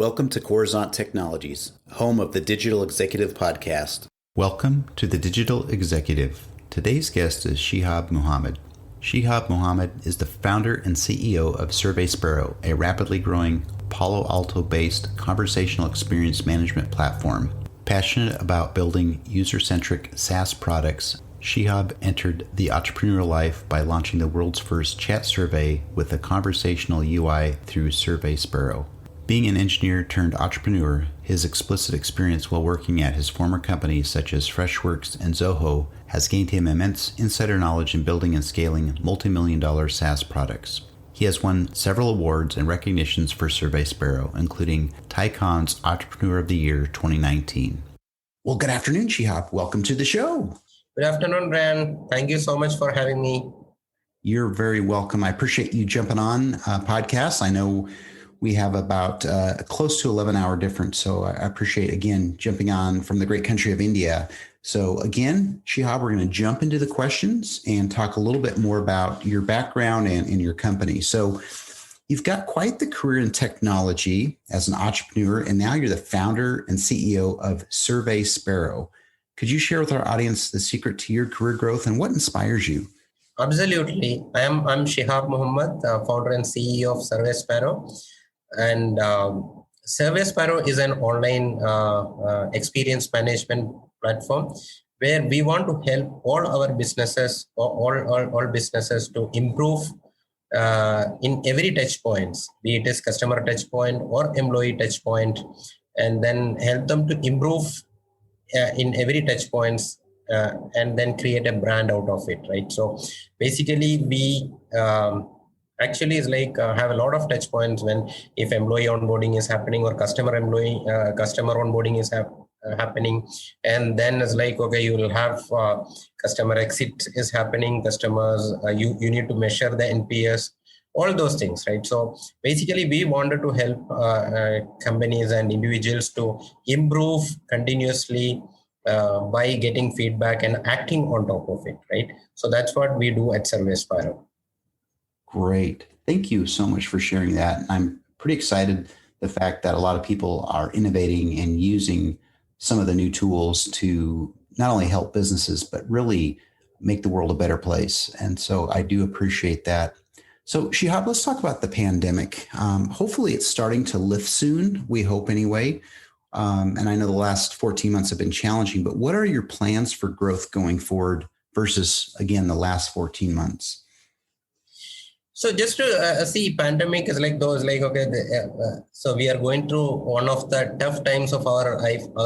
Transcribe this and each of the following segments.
Welcome to Coruzant Technologies, home of the Digital Executive Podcast. Welcome to the Digital Executive. Today's guest is Shihab Muhammed. Shihab Muhammed is the founder and CEO of SurveySparrow, a rapidly growing Palo Alto-based conversational experience management platform. Passionate about building user-centric SaaS products, Shihab entered the entrepreneurial life by launching the world's first chat survey with a conversational UI through SurveySparrow. Being an engineer turned entrepreneur, his explicit experience while working at his former companies such as Freshworks and Zoho has gained him immense insider knowledge in building and scaling multi-million-dollar SaaS products. He has won several awards and recognitions for SurveySparrow, including Tycon's Entrepreneur of the Year 2019. Well, good afternoon, Shihab. Welcome to the show. Good afternoon, Brian. Thank you so much for having me. You're very welcome. I appreciate you jumping on podcasts. I know we have about close to 11-hour difference. So I appreciate, again, jumping on from the great country of India. So again, Shihab, we're going to jump into the questions and talk a little bit more about your background and your company. So you've got quite the career in technology as an entrepreneur, and now you're the founder and CEO of SurveySparrow. Could you share with our audience the secret to your career growth and what inspires you? Absolutely. I'm Shihab Muhammed, founder and CEO of SurveySparrow. And SurveySparrow is an online experience management platform where we want to help all our businesses, or all businesses, to improve in every touch points, be it is customer touch point or employee touch point, and then help them to improve in every touch points and then create a brand out of it, right? So basically we actually is like have a lot of touch points when if employee onboarding is happening or customer onboarding is happening, and then it's like, okay, you will have customer exit is happening, customers, you need to measure the NPS, all those things, right? So basically we wanted to help companies and individuals to improve continuously by getting feedback and acting on top of it, right? So that's what we do at SurveySparrow. Great. Thank you so much for sharing that. I'm pretty excited the fact that a lot of people are innovating and using some of the new tools to not only help businesses, but really make the world a better place. And so I do appreciate that. So Shihab, let's talk about the pandemic. Hopefully it's starting to lift soon. We hope anyway. And I know the last 14 months have been challenging, but what are your plans for growth going forward versus, again, the last 14 months? So just to see, pandemic is like those, like, okay, so we are going through one of the tough times of our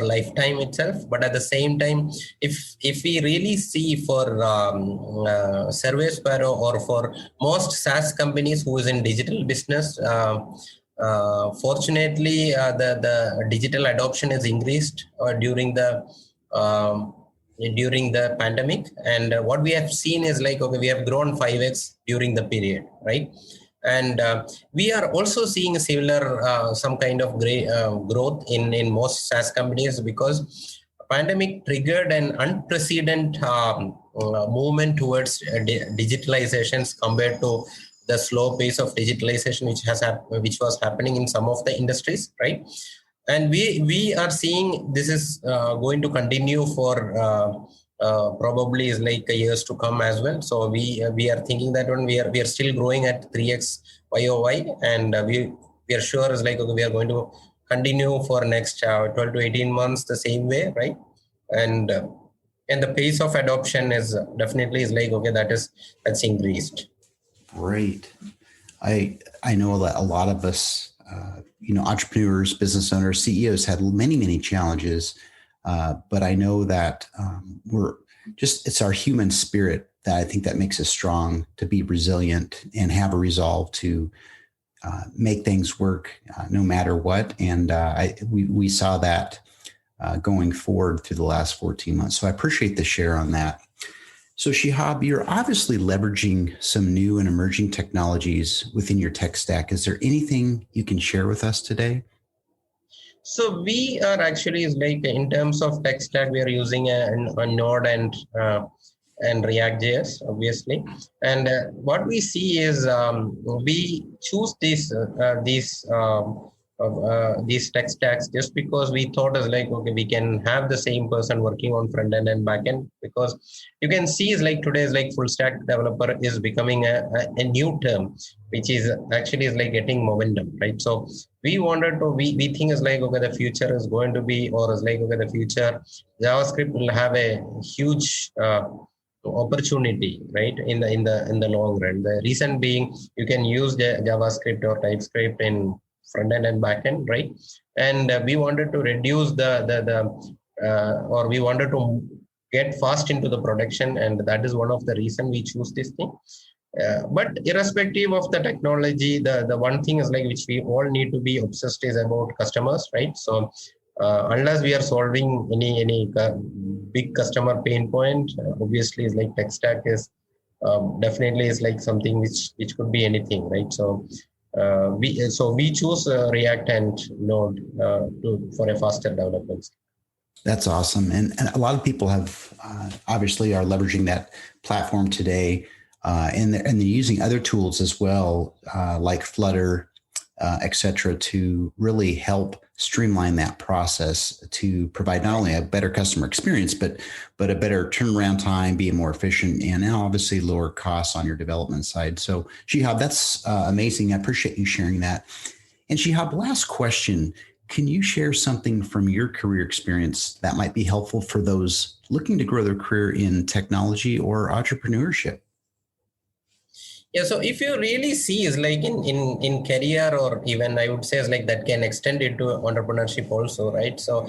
lifetime itself. But at the same time, if we really see for SurveySparrow or for most SaaS companies who is in digital business, fortunately, the digital adoption has increased during the pandemic, and what we have seen is like, okay, we have grown 5x during the period, right? And we are also seeing a similar some kind of growth in most SaaS companies, because pandemic triggered an unprecedented movement towards digitalizations compared to the slow pace of digitalization which was happening in some of the industries, right? And we are seeing this is going to continue for probably is like years to come as well. So we are thinking that when we are still growing at 3x YOY, and we are sure is like, okay, we are going to continue for next 12 to 18 months the same way, right? And the pace of adoption is definitely is like, okay, that's increased. Great. I know that a lot of us, entrepreneurs, business owners, CEOs had many, many challenges. But I know that it's our human spirit that I think that makes us strong, to be resilient and have a resolve to make things work no matter what. And we saw that going forward through the last 14 months. So I appreciate the share on that. So Shihab, you're obviously leveraging some new and emerging technologies within your tech stack. Is there anything you can share with us today? So we are actually, like, in terms of tech stack, we are using a Node and React.js, obviously. And what we see is we choose these these tech stacks just because we thought is like, okay, we can have the same person working on front end and back end, because you can see is like today is like full stack developer is becoming a new term, which is actually is like getting momentum, right? So we think is like, okay, the future is going to be, or is like, okay, the future JavaScript will have a huge opportunity, right, in the long run. The reason being, you can use the JavaScript or TypeScript in front end and back end, right? And we wanted to reduce or we wanted to get fast into the production, and that is one of the reason we choose this thing. But irrespective of the technology, the one thing is like which we all need to be obsessed is about customers, right? So unless we are solving any big customer pain point, obviously is like tech stack is definitely is like something which could be anything, right? So we choose React and Node for a faster development. That's awesome. And a lot of people have obviously are leveraging that platform today, and they're using other tools as well, like Flutter, et cetera, to really help streamline that process to provide not only a better customer experience, but a better turnaround time, be more efficient, and now obviously lower costs on your development side. So Shihab, that's amazing. I appreciate you sharing that. And Shihab, last question. Can you share something from your career experience that might be helpful for those looking to grow their career in technology or entrepreneurship? Yeah, so if you really see is like in career, or even I would say is like that can extend into entrepreneurship also, right? So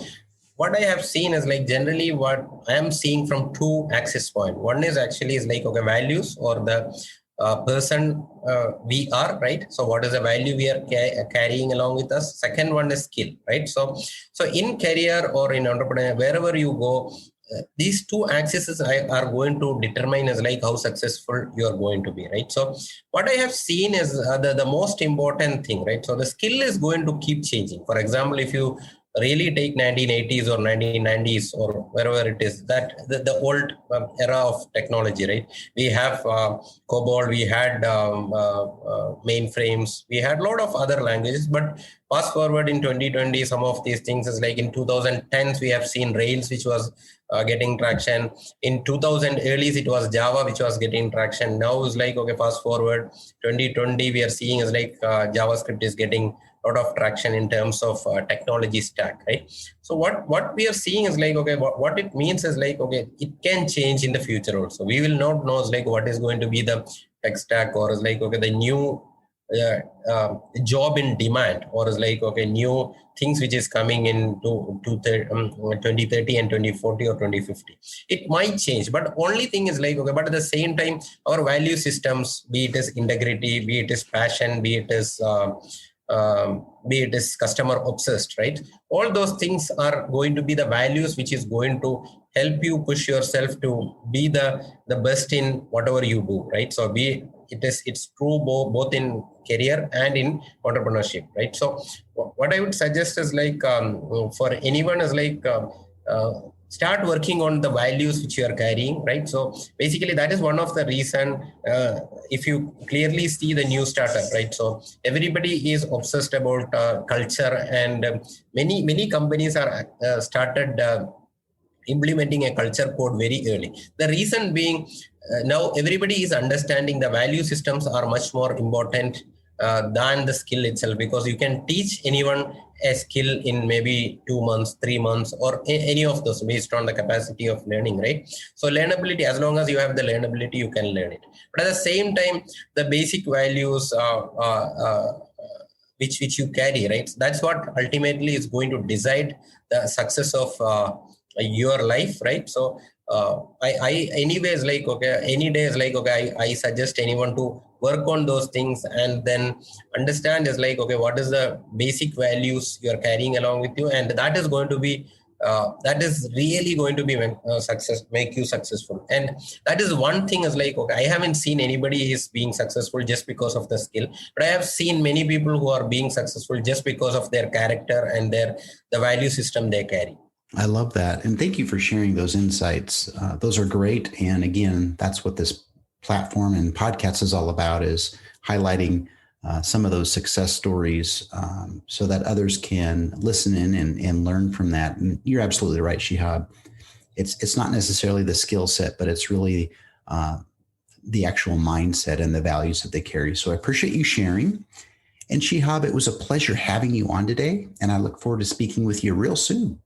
what I have seen is like generally what I am seeing from two access point. One is actually is like, okay, values, or the person we are, right? So what is the value we are carrying along with us? Second one is skill, right? So in career or in entrepreneur, wherever you go, these two axes are going to determine as like how successful you are going to be, right? So what I have seen is the most important thing, right? So the skill is going to keep changing. For example, if you really take 1980s or 1990s or wherever it is, that the old era of technology, right? We have COBOL, we had mainframes, we had a lot of other languages, but fast forward in 2020, some of these things is like in 2010s, we have seen Rails, which was getting traction. In 2000 earlys, it was Java, which was getting traction. Now it's like, okay, fast forward 2020, we are seeing is like JavaScript is getting a lot of traction in terms of technology stack, right? So what we are seeing is like, okay, what it means is like, okay, it can change in the future also. We will not know is like what is going to be the tech stack, or is like, okay, the new job in demand, or is like, okay, new things which is coming in to 2030 and 2040 or 2050. It might change, but only thing is like, okay, but at the same time, our value systems, be it is integrity, be it is passion, be it is customer obsessed, right? All those things are going to be the values which is going to help you push yourself to be the best in whatever you do, right? So it's true both in career and in entrepreneurship, right? So what I would suggest is like for anyone is like start working on the values which you are carrying, right? So basically that is one of the reason if you clearly see the new startup, right? So everybody is obsessed about culture, and many companies are started implementing a culture code very early. The reason being, now everybody is understanding the value systems are much more important than the skill itself, because you can teach anyone a skill in maybe 2 months, 3 months, or any of those based on the capacity of learning, right? So learnability, as long as you have the learnability, you can learn it. But at the same time, the basic values which you carry, right? That's what ultimately is going to decide the success of your life, right? So I anyways like, okay, any day is like, okay, I suggest anyone to work on those things, and then understand is like, okay, what is the basic values you are carrying along with you, and that is going to be that is really going to be make you successful. And that is one thing is like, okay, I haven't seen anybody is being successful just because of the skill, but I have seen many people who are being successful just because of their character and the value system they carry. I love that. And thank you for sharing those insights. Those are great. And again, that's what this platform and podcast is all about, is highlighting some of those success stories so that others can listen in and learn from that. And you're absolutely right, Shihab. It's not necessarily the skill set, but it's really the actual mindset and the values that they carry. So I appreciate you sharing. And Shihab, it was a pleasure having you on today, and I look forward to speaking with you real soon.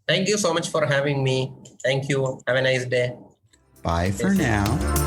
Thank you so much for having me. Thank you. Have a nice day. Bye for now.